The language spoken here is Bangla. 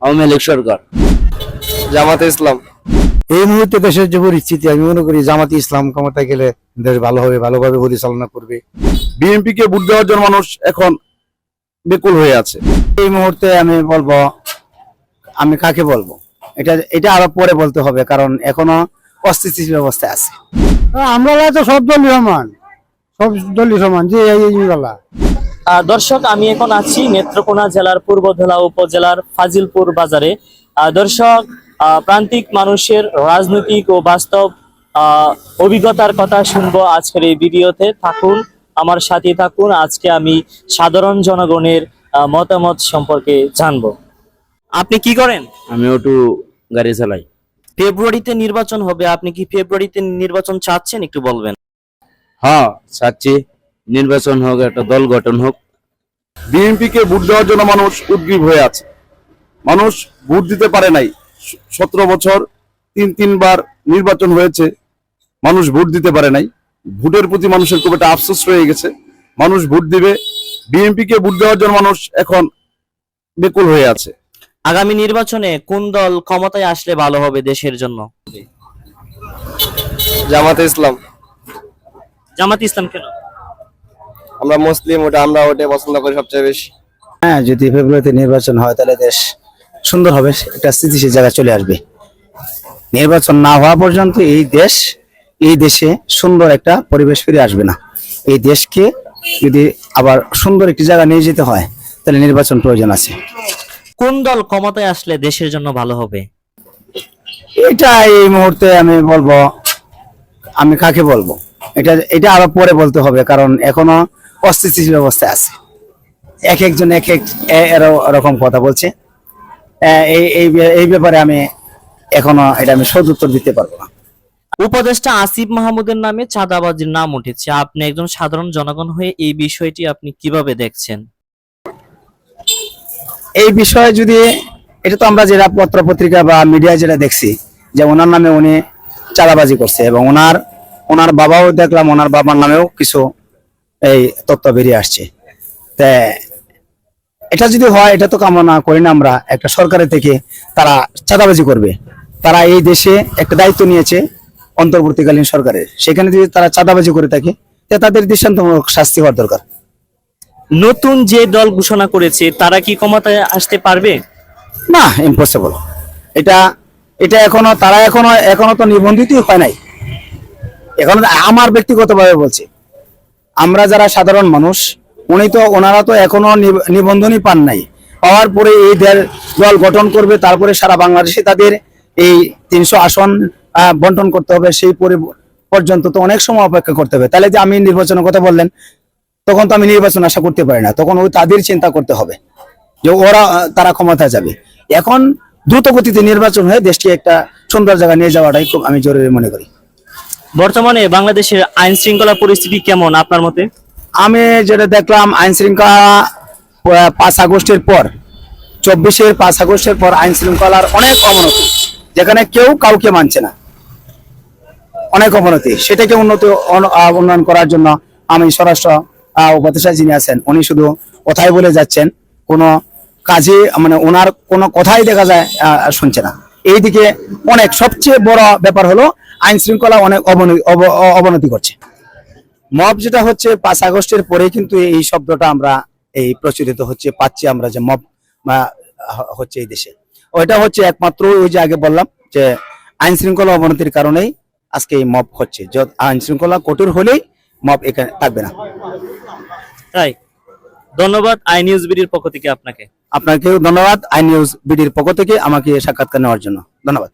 আওয়ামী লীগ সরকার। জামাতে ইসলাম। এই মুহূর্তে দেশের যে পরিস্থিতি, আমি মনে করি জামাতে ইসলাম ক্ষমতায় গেলে দেশ ভালো হবে, ভালোভাবে পরিচালনা করবে। বিএনপি কে ভোট দেওয়ার জন্য মানুষ এখন বেকুল হয়ে আছে। এই মুহূর্তে আমি বলবো, আমি কাকে বলবো এটা আরো পরে বলতে হবে, কারণ এখনো অস্থিতিশীল অবস্থায় আছে। আমরা তো সব দলই সমান, সব দলই সমান যে এইগুলা। দর্শক, আমি এখন আছি নেত্রকোনা জেলার পূর্বধলা উপজেলার ফাজিলপুর বাজারে। দর্শক, প্রান্তিক মানুষের রাজনৈতিক ও বাস্তব অভিজ্ঞতার কথা শুনবো আজকের এই ভিডিওতে। থাকুন, আমার সাথে থাকুন। আজকে আমি সাধারণ জনগণের মতামত সম্পর্কে জানবো। আপনি কি করেন? আমি অটো গাড়ি চালাই। ফেব্রুয়ারিতে নির্বাচন হবে, আপনি কি ফেব্রুয়ারিতে নির্বাচন চাচ্ছেন? একটু বলবেন। হ্যাঁ, চাচ্ছি নির্বাচন হোক, একটা দল গঠন হোক। বিএনপি কে ভোট দেওয়ার জন্য মানুষ উদ্গ্রীব হয়ে আছে। মানুষ ভোট দিতে পারে নাই। 17 বছর তিনবার নির্বাচন হয়েছে, মানুষ ভোট দিতে পারে নাই। ভোটের প্রতি মানুষের খুব একটা আফসোস রয়ে গেছে। মানুষ ভোট দিবে। বিএনপি কে ভোট দেওয়ার জন্য মানুষ এখন বেকুল হয়ে আছে। আগামী নির্বাচনে কোন দল ক্ষমতায় আসলে ভালো হবে দেশের জন্য? জামাতে ইসলাম। জামাত ইসলাম কেন? আমরা মুসলিম, আমরা ওটা পছন্দ করি সবচেয়ে বেশি। হ্যাঁ, যদি ফেব্রুয়ারিতে নির্বাচন হয় তাহলে দেশ সুন্দর হবে, একটা স্থিতিশীল জায়গা চলে আসবে। নির্বাচন না হওয়া পর্যন্ত এই দেশে সুন্দর একটা পরিবেশ ফিরে আসবে না। এই দেশকে যদি আবার সুন্দর একটি জায়গা নিয়ে যেতে হয় তাহলে নির্বাচন প্রয়োজন আছে। কোন দল ক্ষমতায় আসলে দেশের জন্য ভালো হবে? এটা এই মুহূর্তে আমি বলবো, আমি কাকে বলবো এটা আরো পরে বলতে হবে, কারণ এখনো অস্থিতিশীল অবস্থায় আছে। একজন এরকম কথা বলছে। এই ব্যাপারে আমি এখনো আমি সদুত্তর দিতে পারবো না। উপদেষ্টা আসিফ মাহমুদের নামে চাঁদাবাজির নাম উঠেছে। আপনি একজন সাধারণ জনগণ হয়ে এই বিষয়টি আপনি কিভাবে দেখছেন? এই বিষয়ে যদি এটা তো আমরা যেটা পত্র পত্রিকা বা মিডিয়ায় যেটা দেখছি যে ওনার নামে উনি চাঁদাবাজি করছে, এবং ওনার বাবাও দেখলাম, ওনার বাবার নামেও কিছু এই তথ্য বেরিয়ে আসছে। তা এটা যদি হয়, এটা তো কামনা করি না আমরা, একটা সরকারের থেকে তারা চাঁদাবাজি করবে। তারা এই দেশে একটা দায়িত্ব নিয়েছে অন্তর্বর্তীকালীন সরকারের, সেখানে যদি তারা চাঁদাবাজি করে থাকে তাদের দৃষ্টান্তমূলক শাস্তি হওয়ার দরকার। নতুন যে দল ঘোষণা করেছে তারা কি ক্ষমতায় আসতে পারবে? না, ইম্পসিবল। এটা এখনো তো নিবন্ধিতই হয় নাই। এখন আমার ব্যক্তিগতভাবে বলছি, আমরা যারা সাধারণ মানুষ, ওনারা তো এখনো নিবন্ধনই পান নাই। পাওয়ার পরে এই দল গঠন করবে, তারপরে সারা বাংলাদেশে তাদের এই 300 আসন বন্টন করতে হবে। সেই পর্যন্ত তো অনেক সময় অপেক্ষা করতে হবে। তাহলে যে আমি নির্বাচনের কথা বললেন, তখন তো আমি নির্বাচন আশা করতে পারি না। তখন তাদের চিন্তা করতে হবে যে তারা ক্ষমতায় যাবে। এখন দ্রুত গতিতে নির্বাচন হয়ে দেশকে একটা সুন্দর জায়গা নিয়ে যাওয়াটাই খুব আমি জরুরি মনে করি। বর্তমানে বাংলাদেশের আইন শৃঙ্খলা পরিস্থিতি কেমন আপনার মতে? আমি যেটা দেখলাম, আইন শৃঙ্খলা 5 আগস্টের পর, 24-এর 5 আগস্টের পর আইন শৃঙ্খলার অনেক অবনতি, যেখানে কেউ কাউকে মানছে না, অনেক অবনতি। সেটাকে উন্নয়ন করার জন্য আমি স্বরাষ্ট্র উপদেষ্টা যিনি আছেন, উনি শুধু কথাই বলে যাচ্ছেন, কোনো কাজে মানে ওনার কোনো কথাই দেখা যায় শুনছে না। এইদিকে সবচেয়ে বড় ব্যাপার হলো আইন শৃঙ্খলা অনেক অবনতি করছে। মব যেটা হচ্ছে 5 আগস্টের পরে কিন্তু এই শব্দটা আমরা এই প্রচলিত হচ্ছে পাচ্ছি আমরা, যে মব হচ্ছে এই দেশে। ওইটা হচ্ছে একমাত্র ওই যে আগে বললাম যে আইন শৃঙ্খলা অবনতির কারণেই আজকে এই মব হচ্ছে। আইন শৃঙ্খলা কঠোর হলেই মব এখানে থাকবে না। তাই ধন্যবাদ আই নিউজ বিডির পক্ষ থেকে আপনাকেও ধন্যবাদ আই নিউজ বিডির পক্ষ থেকে আমাকে সাক্ষাৎকার নেওয়ার জন্য। ধন্যবাদ।